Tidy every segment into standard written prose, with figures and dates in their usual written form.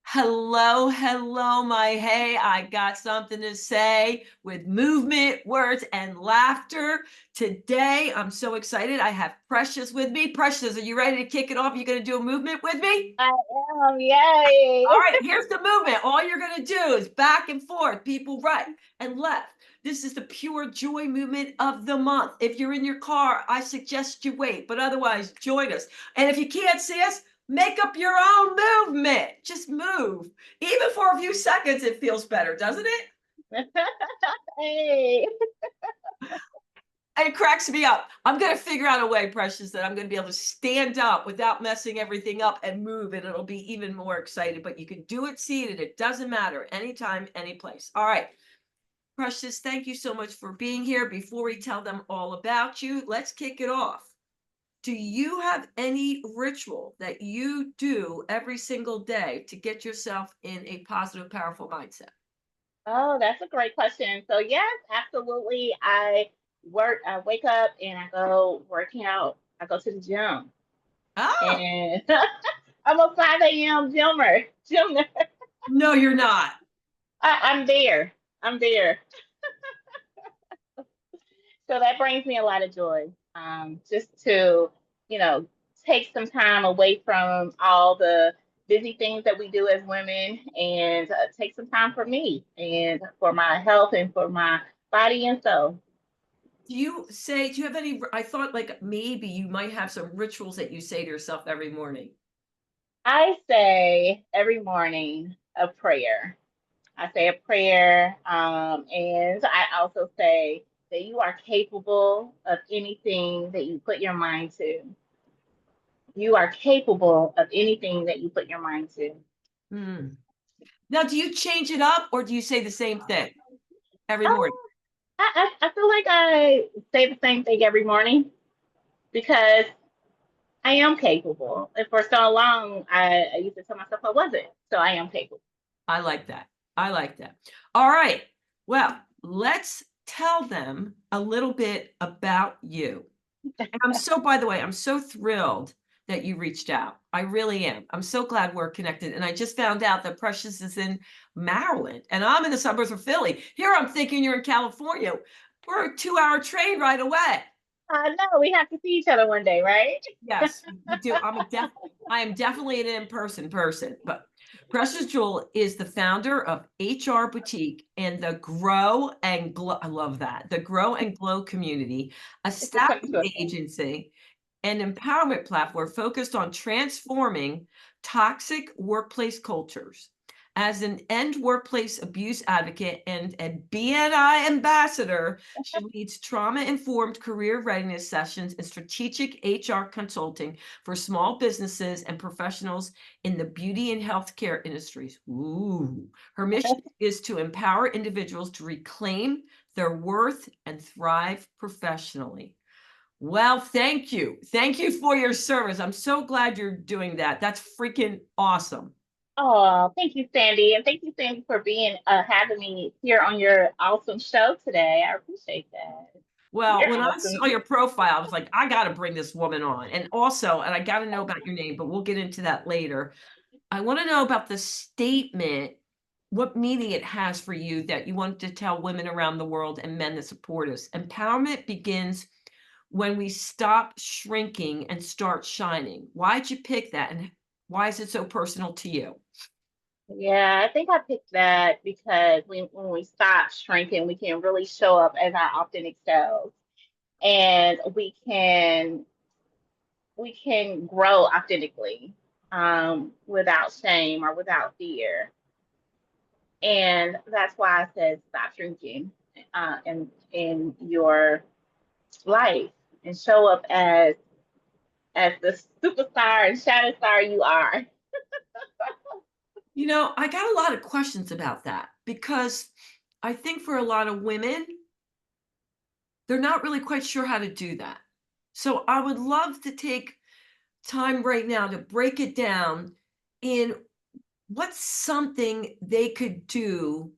Hello, hello, my hey, I got something to say with movement, words, and laughter. Today, I'm so excited. I have Precious with me. Precious, are you ready to kick it off? You gonna do a movement with me? I am, yay. All right, here's the movement. All you're gonna do is back and forth, people right and left. This is the pure joy movement of the month. If you're in your car, I suggest you wait, but otherwise, join us. And if you can't see us, make up your own movement. Just move. Even for a few seconds, it feels better, doesn't it? Hey. It cracks me up. I'm going to figure out a way, Precious, that I'm going to be able to stand up without messing everything up and move, and it'll be even more excited. But you can do it seated. It doesn't matter. Anytime, any place. All right. Precious, thank you so much for being here. Before we tell them all about you, let's kick it off. Do you have any ritual that you do every single day to get yourself in a positive, powerful mindset? Oh, that's a great question. So yes, absolutely. I wake up and I go working out. I go to the gym. Oh, And I'm a 5 a.m. gymmer. no, you're not. I'm there. I'm there. So that brings me a lot of joy. Just to, you know, take some time away from all the busy things that we do as women and take some time for me and for my health and for my body and soul. Do you have any? I thought like maybe you might have some rituals that you say to yourself every morning. I say every morning a prayer. I say a prayer, and I also say that you are capable of anything that you put your mind to. You are capable of anything that you put your mind to. Hmm. Now, do you change it up or do you say the same thing every morning? Oh, I feel like I say the same thing every morning because I am capable. And for so long, I used to tell myself I wasn't. So I am capable. I like that. I like that. All right. Well, let's tell them a little bit about you. And by the way, I'm so thrilled that you reached out. I really am. I'm so glad we're connected. And I just found out that Precious is in Maryland and I'm in the suburbs of Philly. Here I'm thinking you're in California. We're a 2 hour train right away. I know we have to see each other one day, right? Yes, we do. I am definitely an in-person person, but Precious Jewell is the founder of HR Boutique and the Grow and Glow. I love that. The Grow and Glow community, a It's a tongue staffing twister. agency and empowerment platform focused on transforming toxic workplace cultures. As an end workplace abuse advocate and a BNI ambassador, she leads trauma-informed career readiness sessions and strategic HR consulting for small businesses and professionals in the beauty and healthcare industries. Ooh. Her mission is to empower individuals to reclaim their worth and thrive professionally. Well, thank you. Thank you for your service. I'm so glad you're doing that. That's freaking awesome. Oh, thank you, Sandy, and thank you, Sandy, for being having me here on your awesome show today. I appreciate that. Well, You're when I awesome. saw your profile, I was like, I got to bring this woman on. And also, and I got to know about your name, but we'll get into that later. I want to know about the statement, what meaning it has for you that you want to tell women around the world and men that support us. Empowerment begins when we stop shrinking and start shining. Why'd you pick that? And why is it so personal to you? Yeah, I think I picked that because when we stop shrinking, we can really show up as our authentic selves, and we can grow authentically without shame or without fear. And that's why I said stop shrinking in your life and show up as the superstar and shadow star you are. You know, I got a lot of questions about that because I think for a lot of women, they're not really quite sure how to do that. So I would love to take time right now to break it down in what's something they could do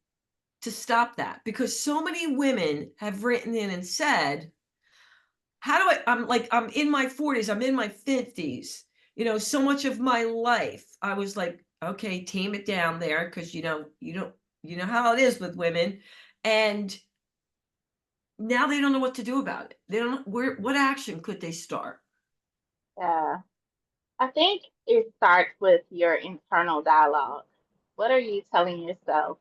to stop that because so many women have written in and said, how do I'm in my 40s, I'm in my 50s. so much of my life, I was like, okay, tame it down there because you know how it is with women. And now they don't know what to do about it. They don't know what action could they start? Yeah. I think it starts with your internal dialogue. What are you telling yourself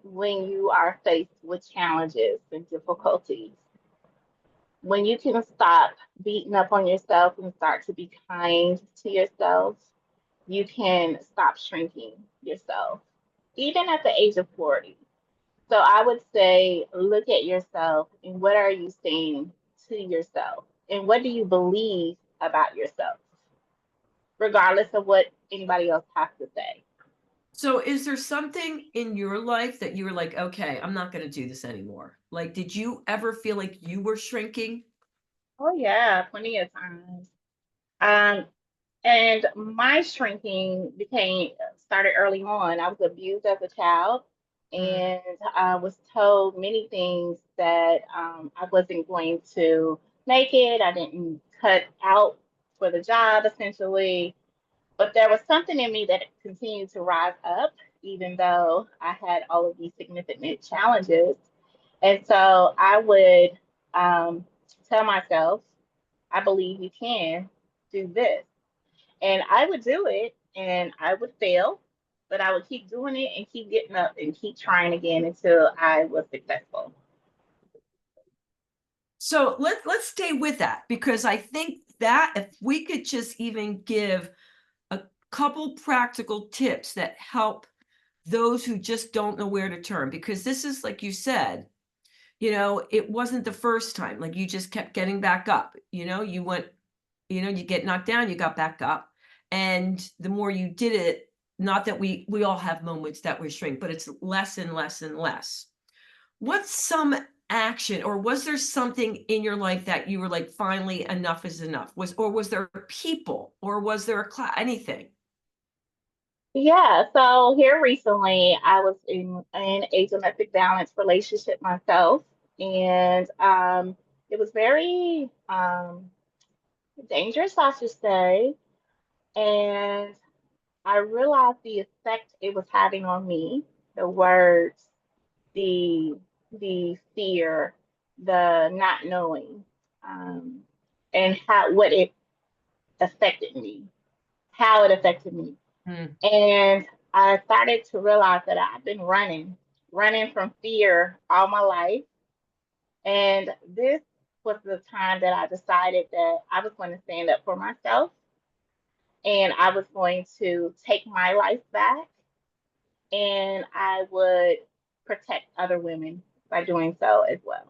when you are faced with challenges and difficulties? When you can stop beating up on yourself and start to be kind to yourself, you can stop shrinking yourself, even at the age of 40. So I would say, look at yourself and what are you saying to yourself? And what do you believe about yourself, regardless of what anybody else has to say? So is there something in your life that you were like, okay, I'm not going to do this anymore? Like, did you ever feel like you were shrinking? Oh, yeah, plenty of times. Um, And my shrinking became started early on. I was abused as a child, Mm. and I was told many things that I wasn't going to make it. I didn't cut out for the job, essentially. But there was something in me that continued to rise up, even though I had all of these significant challenges. And so I would tell myself, I believe you can do this. And I would do it and I would fail, but I would keep doing it and keep getting up and keep trying again until I was successful. So let's stay with that because I think that if we could just even give a couple practical tips that help those who just don't know where to turn, because this is like you said, it wasn't the first time. Like you just kept getting back up. You went, you get knocked down, you got back up, and the more you did it, not that we all have moments that we shrink, but it's less and less and less. What's some action, or was there something in your life that you were like, finally, enough is enough? Was there people, or was there a class, anything? Yeah, so here recently I was in a domestic violence relationship myself, and it was very dangerous, I should say. And I realized the effect it was having on me, the words, the the fear, the not knowing, um, and how what it affected me, how it affected me. Hmm. And I started to realize that I've been running from fear all my life. And this was the time that I decided that I was going to stand up for myself and I was going to take my life back and I would protect other women by doing so as well.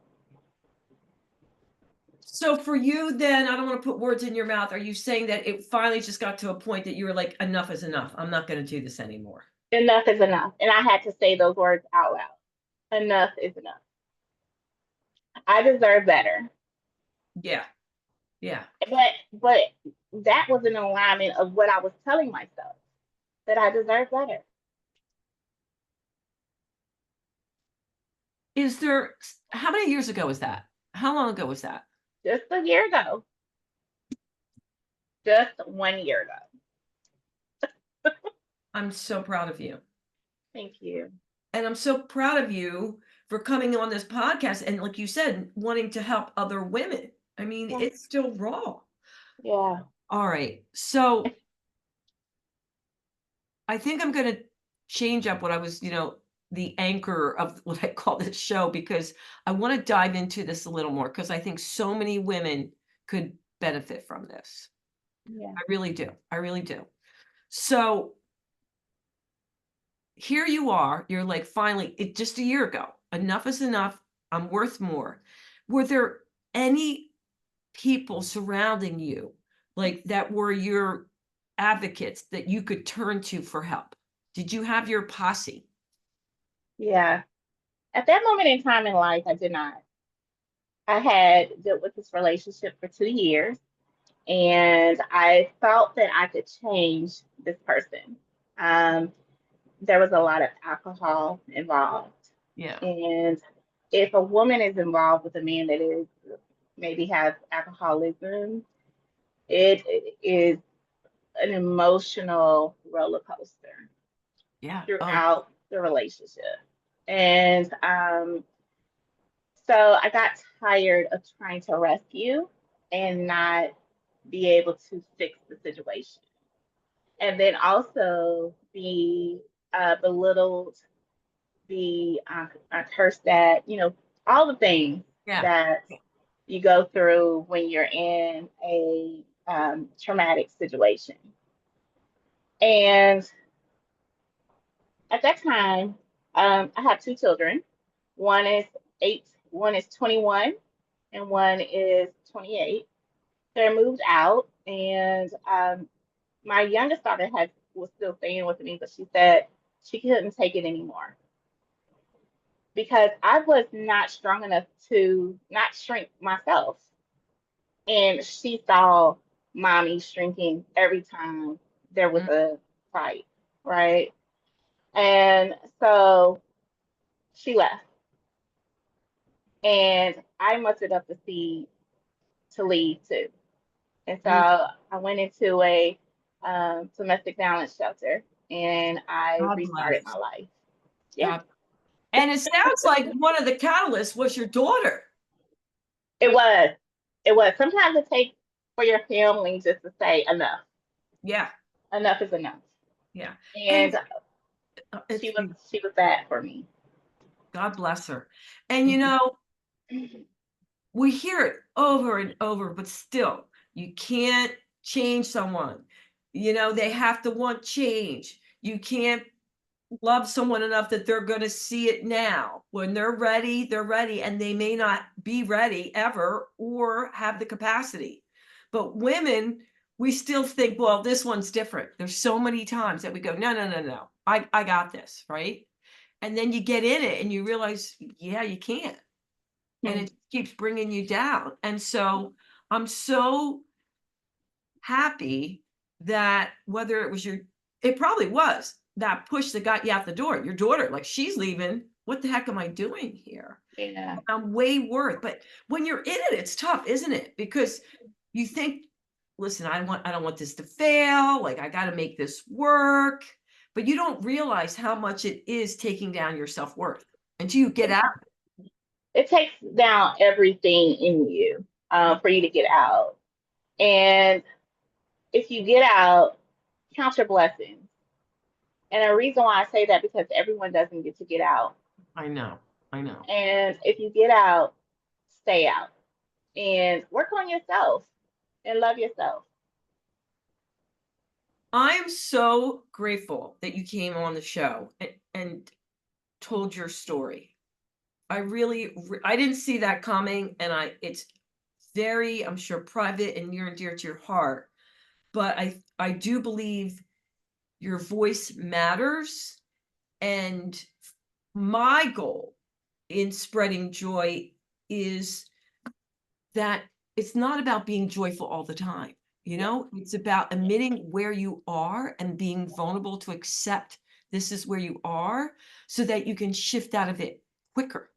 So for you, then, I don't want to put words in your mouth. Are you saying that it finally just got to a point that you were like, enough is enough? I'm not going to do this anymore. Enough is enough. And I had to say those words out loud. Enough is enough. I deserve better. Yeah. Yeah. But that was an alignment of what I was telling myself that I deserve better. How many years ago was that? How long ago was that? Just a year ago. Just 1 year ago. I'm so proud of you. Thank you. And I'm so proud of you for coming on this podcast and, like you said, wanting to help other women. I mean, Yeah. it's still raw. Yeah. All right. So I think I'm going to change up what I was, the anchor of what I call this show, because I want to dive into this a little more because I think so many women could benefit from this. Yeah. I really do. I really do. So here you are. You're like, finally, just a year ago, enough is enough. I'm worth more. Were there any people surrounding you like that were your advocates that you could turn to for help? Did you have your posse? Yeah. At that moment in time in life, I did not. I had dealt with this relationship for 2 years and I felt that I could change this person. Um, there was a lot of alcohol involved. Yeah. And if a woman is involved with a man that is maybe has alcoholism, It is an emotional roller coaster Yeah. Oh, throughout the relationship. And so I got tired of trying to rescue and not be able to fix the situation. And then also be belittled, be cursed at, all the things yeah. that you go through when you're in a traumatic situation. And at that time, I have two children. One is 8, one is 21, and one is 28. They're moved out, and my youngest daughter was still staying with me, but she said she couldn't take it anymore because I was not strong enough to not shrink myself. And she saw mommy shrinking every time there was Mm. a fight, right? And so she left. And I mustered up the seed to leave too. And so Mm. I went into a domestic violence shelter and I God restarted my bless. life. Yeah, God. And it sounds like one of the catalysts was your daughter. it was. It was. Sometimes it takes for your family just to say enough. Yeah. Enough is enough. Yeah. And And it's she was that for me. God bless her. And Mhm. we hear it over and over, but still, you can't change someone. They have to want change. You can't love someone enough that they're going to see it now. When they're ready, and they may not be ready ever or have the capacity. But women, we still think, well, this one's different. There's so many times that we go, no, no, no, no, I got this, right? And then you get in it and you realize, yeah, you can't. And it keeps bringing you down. And so I'm so happy that whether it was it probably was that push that got you out the door. Your daughter, like, she's leaving. What the heck am I doing here? Yeah. I'm way worth. But when you're in it, it's tough, isn't it? Because you think, listen, I don't want this to fail. Like, I got to make this work. But you don't realize how much it is taking down your self-worth until you get It, out. it takes down everything in you for you to get out. And if you get out, count your blessings. And the reason why I say that because everyone doesn't get to get out. I know. I know. And if you get out, stay out and work on yourself and love yourself. I am so grateful that you came on the show and told your story. I really, I didn't see that coming, and it's very, I'm sure, private and near and dear to your heart. But I do believe your voice matters, and my goal in spreading joy is that it's not about being joyful all the time. Yeah. It's about admitting where you are and being vulnerable to accept this is where you are so that you can shift out of it quicker.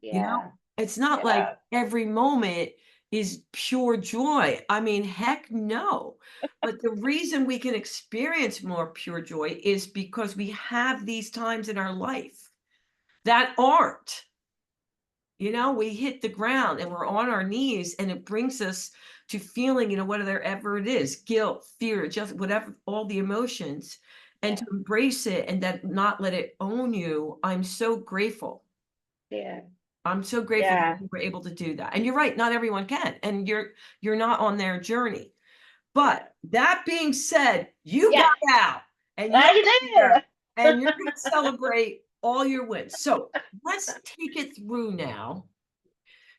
You know, Yeah. it's not like every moment is pure joy. I mean, heck no. But the reason we can experience more pure joy is because we have these times in our life that aren't. We hit the ground and we're on our knees, and it brings us to feeling, whatever it is, guilt, fear, just whatever, all the emotions, and Yeah. to embrace it and that not let it own you. I'm so grateful. Yeah. I'm so grateful that Yeah. you were able to do that. And you're right, not everyone can. And you're not on their journey. Yeah. But that being said, you got Yeah. out and you're I here did. and you're going to celebrate all your wins. So let's take it through now.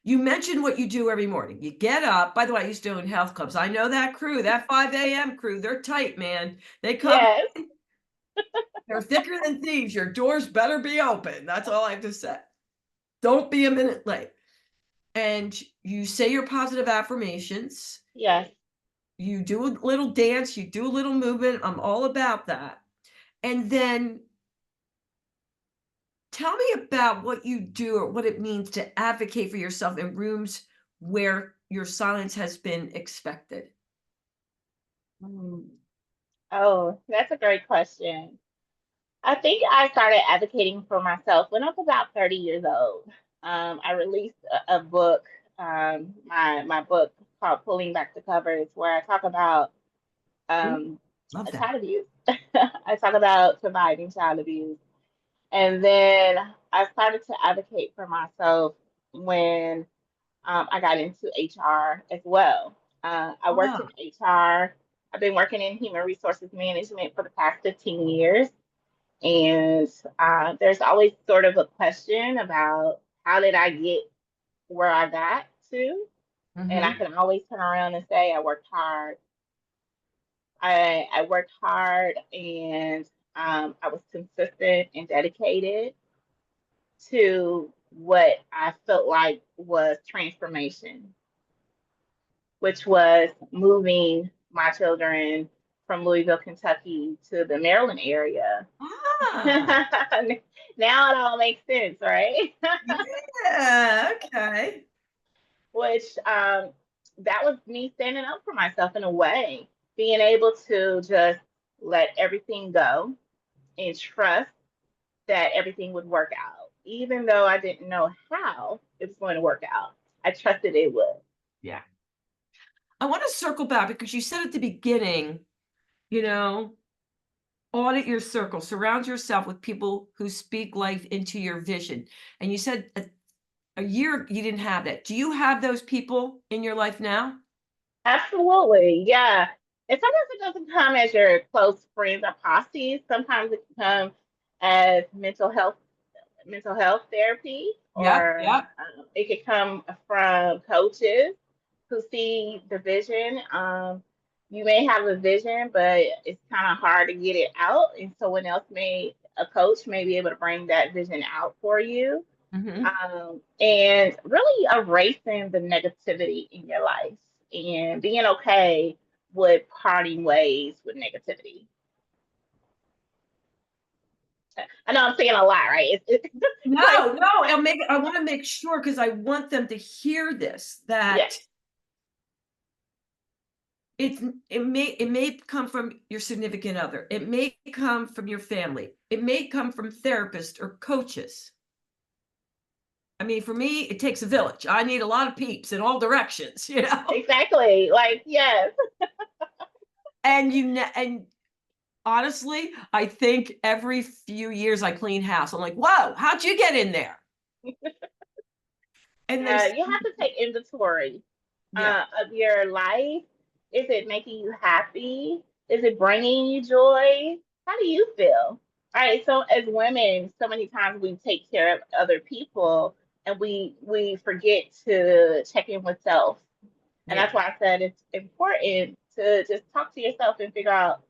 You mentioned what you do every morning. You get up. By the way, I used to own health clubs. I know that crew, that 5 a.m. crew. They're tight, man. They come, Yes. they're thicker than thieves. Your doors better be open. That's all I have to say. Don't be a minute late. And you say your positive affirmations. Yes. You do a little dance. You do a little movement. I'm all about that. And then tell me about what you do or what it means to advocate for yourself in rooms where your silence has been expected. Mm. Oh, that's a great question. I think I started advocating for myself when I was about 30 years old. I released a book, my book called Pulling Back the Covers, where I talk about Ooh, um, love that. child abuse. I talk about surviving child abuse. And then I started to advocate for myself when I got into HR as well. I worked in Oh, HR. I've been working in human resources management for the past 15 years. And there's always sort of a question about how did I get where I got to? And I mm-hmm. can always turn around and say I worked hard. I worked hard and I was consistent and dedicated to what I felt like was transformation, which was moving my children from Louisville, Kentucky to the Maryland area. Ah, Now it all makes sense, right? yeah, okay. Which that was me standing up for myself in a way, being able to just let everything go and trust that everything would work out, even though I didn't know how it was going to work out. I trusted it would. Yeah. I want to circle back because you said at the beginning, you know, audit your circle, surround yourself with people who speak life into your vision. And you said a year you didn't have that. Do you have those people in your life now? Absolutely, yeah. And sometimes it doesn't come as your close friends or posses. Sometimes it can come as mental health therapy, Yep, or yep. it could come from coaches who see the vision. You may have a vision, but it's kind of hard to get it out, and someone else a coach may be able to bring that vision out for you, Hmm. and really erasing the negativity in your life and being okay with parting ways with negativity. I know I'm saying a lot, right? It's like, No, no, I want to make sure because I want them to hear this yeah, that it's it may come from your significant other. It may come from your family. It may come from therapists or coaches. I mean, for me, it takes a village. I need a lot of peeps in all directions, you know. exactly. Like, yes, And honestly, I think every few years I clean house. I'm like, whoa, how'd you get in there? And they, you have to take inventory yeah, of your life. Is it making you happy? Is it bringing you joy? How do you feel? All right. So as women, so many times we take care of other people and we forget to check in with self. And yeah, that's why I said it's important to just talk to yourself and figure out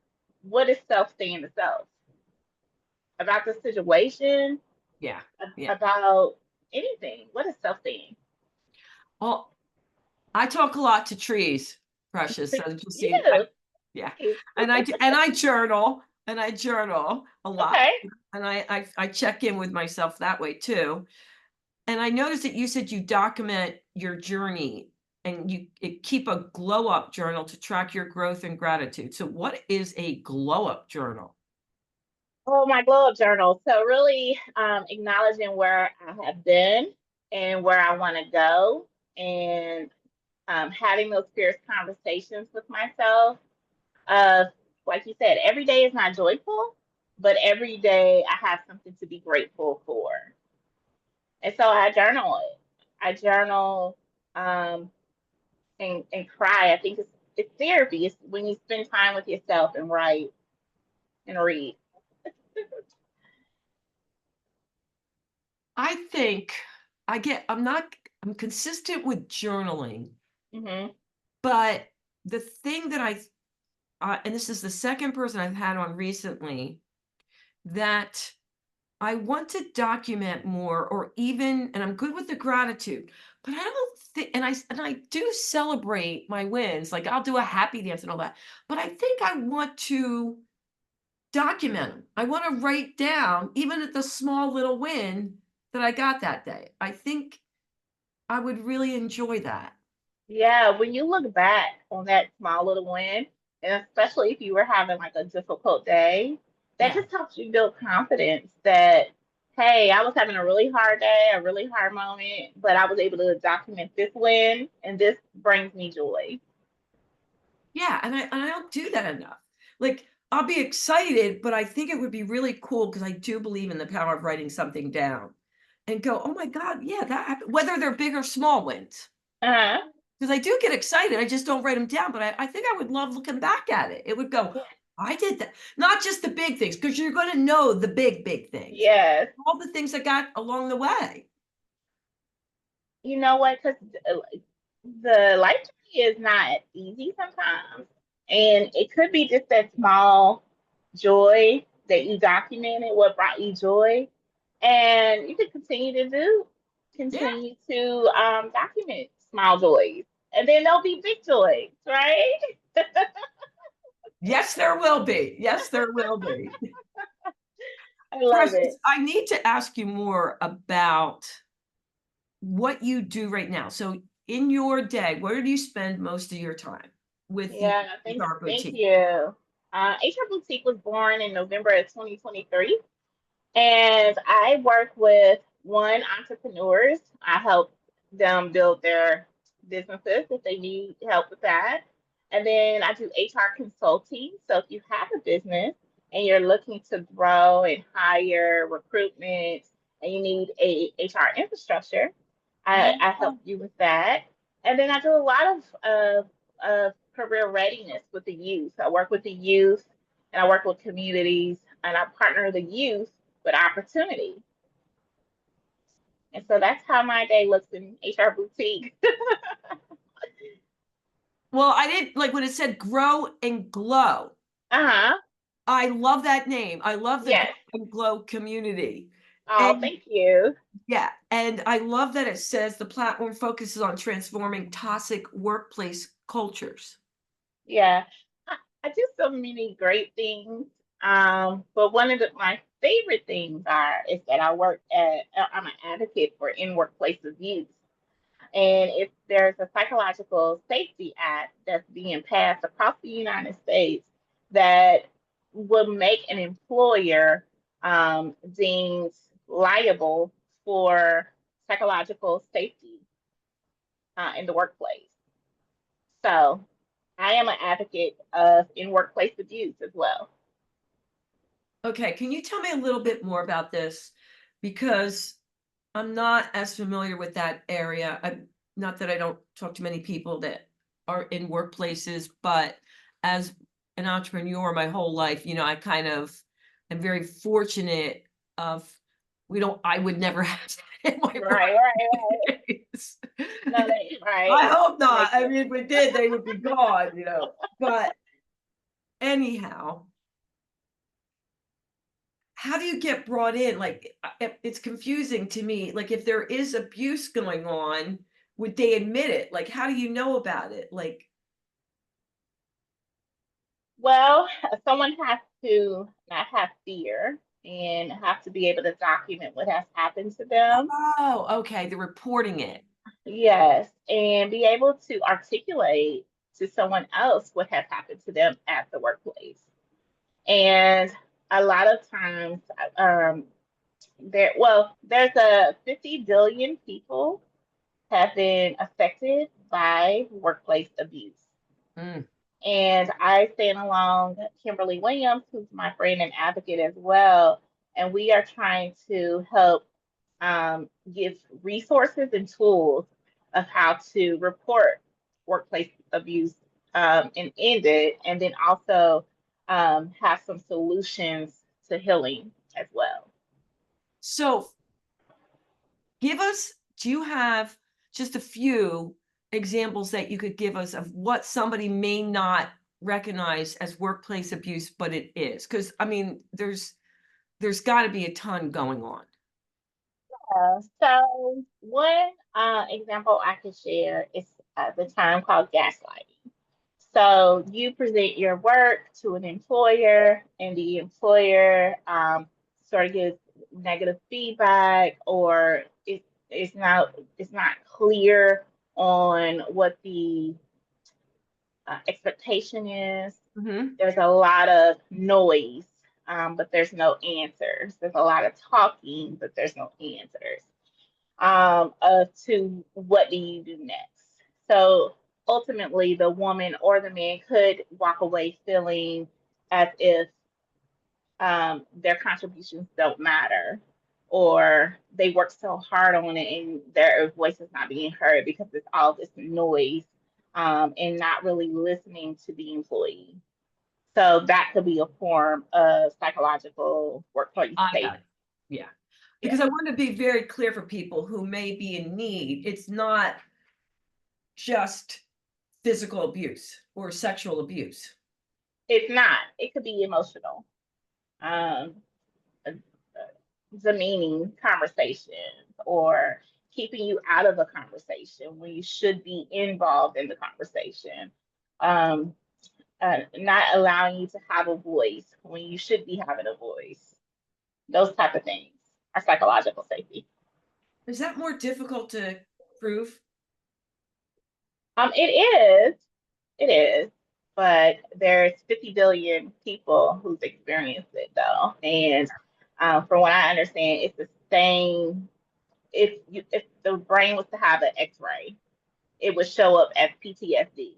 what is self saying to self about the situation, yeah, yeah. about anything. What is self saying? Well, I talk a lot to trees, Precious. So just see, You. yeah, Nice. and I journal and I journal a lot, Okay. and I check in with myself that way too. And I noticed that you said you document your journey and keep a glow up journal to track your growth and gratitude. So, what is a glow up journal? Oh, my glow up journal. So really acknowledging where I have been and where I want to go, and having those fierce conversations with myself. Uh, like you said, every day is not joyful, but every day I have something to be grateful for. And so I journal it. I journal um, and cry. I think it's therapy. It's when you spend time with yourself and write and read. I think I'm not, I'm consistent with journaling, Hmm. but the thing that and this is the second person I've had on recently that I want to document more, or even, and I'm good with the gratitude, but I don't think, and I do celebrate my wins. Like I'll do a happy dance and all that, but I think I want to document them. I want to write down even at the small little win that I got that day. I think I would really enjoy that. Yeah, when you look back on that small little win, and especially if you were having like a difficult day, that Yeah. just helps you build confidence that, hey, I was having a really hard day, a really hard moment, but I was able to document this win, and this brings me joy. Yeah, and I don't do that enough. Like, I'll be excited, but I think it would be really cool because I do believe in the power of writing something down and go, "Oh my god, yeah, that happened," whether they're big or small wins. Uh-huh. Because I do get excited, I just don't write them down, but I think I would love looking back at it. It would go, Yeah. "I did that." Not just the big things, because 'cause you're gonna know the big things. Yes. All the things that got along the way. You know what? Because the life journey is not easy sometimes. And it could be just that small joy that you documented, what brought you joy. And you can Yeah. continue to document small joys. And then there'll be big joys, right? Yes, there will be. Yes, there will be. I love Precious, it. I need to ask you more about what you do right now. So in your day, where do you spend most of your time with the Yeah, HR thank boutique? you. HR Boutique was born in November of 2023. And I work with one entrepreneurs. I help them build their businesses if they need help with that. And then I do HR consulting. So if you have a business and you're looking to grow and hire recruitment and you need a HR infrastructure, I help Oh, you with that. And then I do a lot of career readiness with the youth. I work with the youth and I work with communities and I partner the youth with opportunity. And so that's how my day looks in HR boutique. well, I didn't like when it said grow and glow. Uh-huh. I love that name. I love the grow Yes. and glow community. Oh, And thank you. yeah, and I love that it says the platform focuses on transforming toxic workplace cultures. Yeah. I do so many great things. But one of my favorite things is that I'm an advocate for in workplace abuse. And if there's a psychological safety act that's being passed across the United States that will make an employer deemed liable for psychological safety in the workplace. So I am an advocate of in workplace abuse as well. Okay, can you tell me a little bit more about this? Because I'm not as familiar with that area. Not that I don't talk to many people that are in workplaces, but as an entrepreneur my whole life, I kind of am very fortunate of I would never have that in my Right, right, right. workplace. No, that right. I hope That not. makes I sense. mean, if we did, they would be gone. But anyhow, how do you get brought in? Like, it's confusing to me. Like, if there is abuse going on, would they admit it? Like, how do you know about it? Like, Well, someone has to not have fear and have to be able to document what has happened to them. oh, okay, they're reporting it. Yes, and be able to articulate to someone else what has happened to them at the workplace. And a lot of times, um, there's a 50 billion people have been affected by workplace abuse. Mm. And I stand along Kimberly Williams, who's my friend and advocate as well. And we are trying to help give resources and tools of how to report workplace abuse and end it, and then also have some solutions to healing as well. So, do you have just a few examples that you could give us of what somebody may not recognize as workplace abuse, but it is? Because, I mean, there's got to be a ton going on. So one example I could share is the term called gaslighting. So you present your work to an employer, and the employer sort of gives negative feedback, or it's not clear on what the expectation is. Mhm. There's a lot of noise, but there's no answers. There's a lot of talking, but there's no answers to what do you do next. So ultimately, the woman or the man could walk away feeling as if their contributions don't matter, or they work so hard on it and their voice is not being heard because it's all this noise, and not really listening to the employee. So that could be a form of psychological workplace I got safety. it. Yeah. Yeah, Because I want to be very clear for people who may be in need. It's not just physical abuse or sexual abuse. it's not. It could be emotional, um, uh, demeaning conversations, or keeping you out of a conversation when you should be involved in the conversation. Um, not allowing you to have a voice when you should be having a voice. Those type of things are psychological safety. Is that more difficult to prove? It is. It is. But there's 50 billion people who've experienced it though, and from what I understand, it's the same. If the brain was to have an X-ray, it would show up as PTSD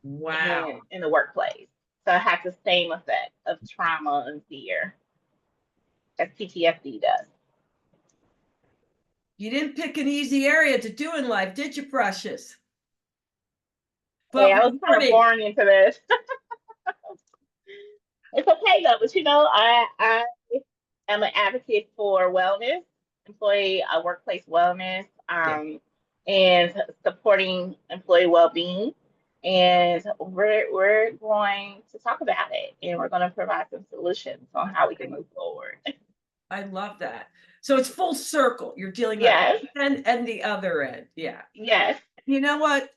Wow. in the workplace. So it has the same effect of trauma and fear as PTSD does. You didn't pick an easy area to do in life, did you, Precious? Hey, But I was we're kind of learning. born into this. It's okay though, but I am an advocate for wellness, employee workplace wellness, Yeah, and supporting employee well-being. And we're going to talk about it, and we're going to provide some solutions on how we can move forward. I love that. So it's full circle. You're dealing on Yes, one end and the other end. Yeah. yes. You know what?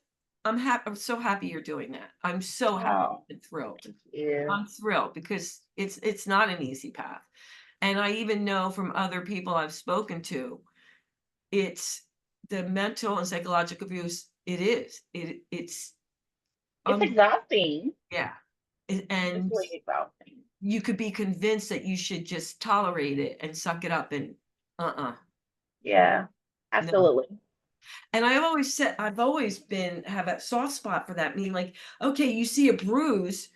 I'm happy. I'm so happy you're doing that. I'm so happy Oh, and thrilled. thank you. I'm thrilled because it's not an easy path. And I even know from other people I've spoken to, it's the mental and psychological abuse. It is. It's It's um exhausting. yeah. It's And really exhausting. you could be convinced that you should just tolerate it and suck it up and Yeah, no. absolutely. And I've always been have a soft spot for that. Meaning like, okay, you see a bruise,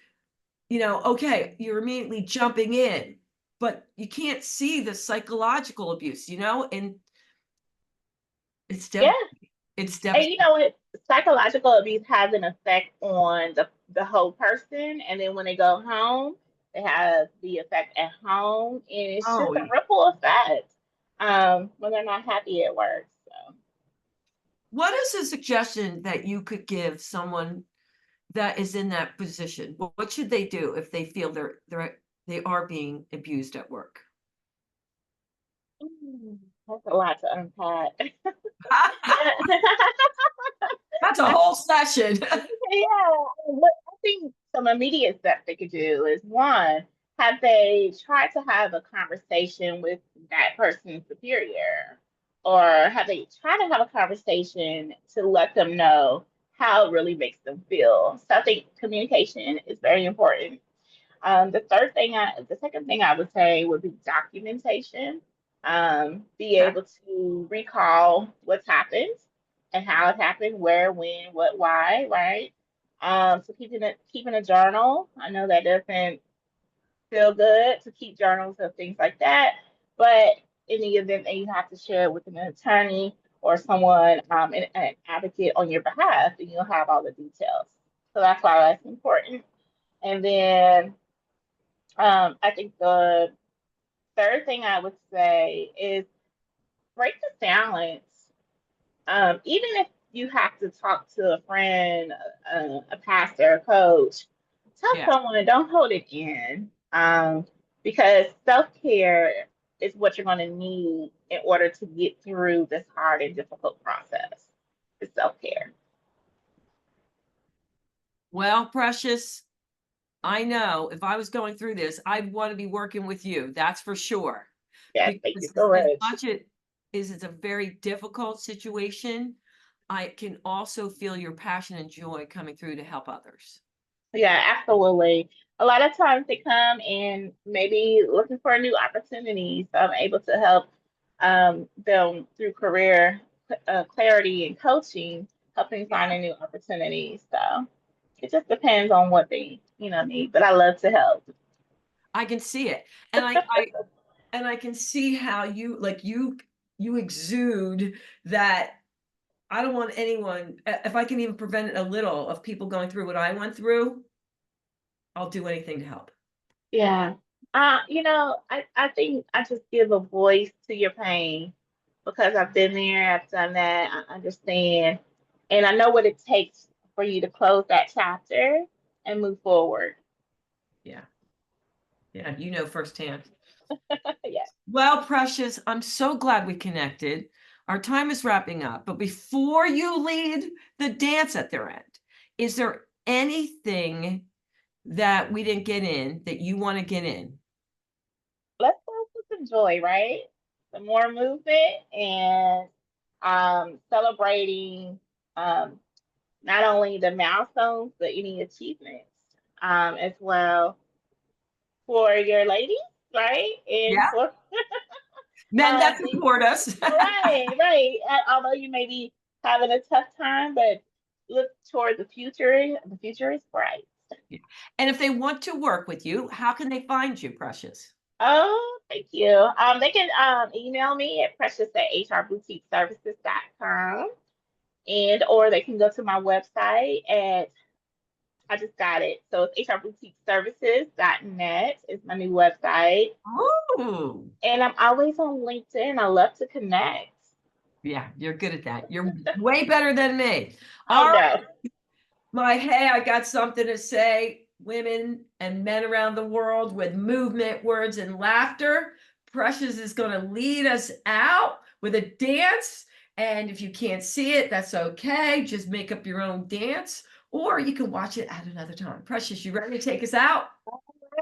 okay, you're immediately jumping in, but you can't see the psychological abuse, and it's Yeah. it's And you devastating. know what? Psychological abuse has an effect on the whole person. And then when they go home, it has the effect at home. And it's Oh, just a ripple effect when they're not happy at work. So, what is a suggestion that you could give someone that is in that position? What should they do if they feel they are being abused at work? that's a lot to unpack. That's a whole session. Yeah, what I think some immediate steps they could do is one, have they tried to have a conversation with that person's superior? Or have they tried to have a conversation to let them know how it really makes them feel? So I think communication is very important. The second thing I would say would be documentation. Be Okay. able to recall what's happened and how it happened, where, when, what, why, right? So keeping a journal. I know that doesn't feel good to keep journals of things like that, but in the event that you have to share it with an attorney or someone, an advocate on your behalf, then you'll have all the details. So that's why that's important. And then I think the third thing I would say is break the silence. Even if you have to talk to a friend, a pastor, a coach, tell Yeah. someone, don't hold it in. Because self care is what you're going to need in order to get through this hard and difficult process. It's self care. Well, Precious, I know if I was going through this, I'd want to be working with you. That's for sure. Yes, thank you Because so as much. much it is it's a very difficult situation, I can also feel your passion and joy coming through to help others. Yeah, absolutely. A lot of times they come and maybe looking for new opportunities. So I'm able to help them through career clarity and coaching, helping Yeah, finding new opportunities. So it just depends on what they, need. But I love to help. I can see it. And I can see how you like you exude that. I don't want anyone, if I can even prevent it a little of people going through what I went through, I'll do anything to help. Yeah. I think I just give a voice to your pain because I've been there, I've done that, I understand, and I know what it takes for you to close that chapter and move forward. Yeah. Yeah. You know firsthand. Yeah. Well, Precious, I'm so glad we connected. Our time is wrapping up, but before you lead the dance at their end, is there anything that we didn't get in that you want to get in? Let's go with some joy, right? Some more movement and celebrating um, not only the milestones, but any achievements as well for your ladies, right? And Yeah. for Men that things. support us. Right, right. Although you may be having a tough time, but look toward the future. The future is bright. Yeah. And if they want to work with you, how can they find you, Precious? Oh, thank you. They can email me at precious at hrboutiqueservices.com and or they can go to my website at I just got it. So it's hrboutiqueservices.net is my new website. Oh, And I'm always on LinkedIn. I love to connect. yeah, you're good at that. You're way better than me. Oh All right, no. hey, I got something to say. Women and men around the world with movement, words, and laughter. Precious is going to lead us out with a dance. And if you can't see it, that's okay. Just make up your own dance, or you can watch it at another time. Precious, you ready to take us out?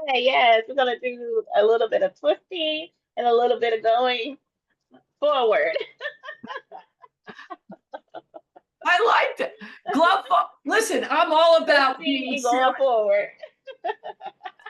Hey, yes, we're gonna do a little bit of twisting and a little bit of going forward. I liked it. Listen, I'm all about being Twisting and going forward.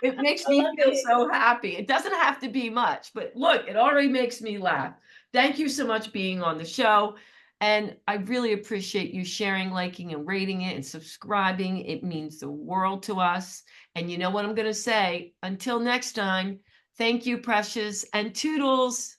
it makes I me love feel it. so happy. It doesn't have to be much, but look, it already makes me laugh. Thank you so much being on the show. And I really appreciate you sharing, liking, and rating it and subscribing. It means the world to us. And you know what I'm going to say? Until next time, thank you, Precious, and toodles.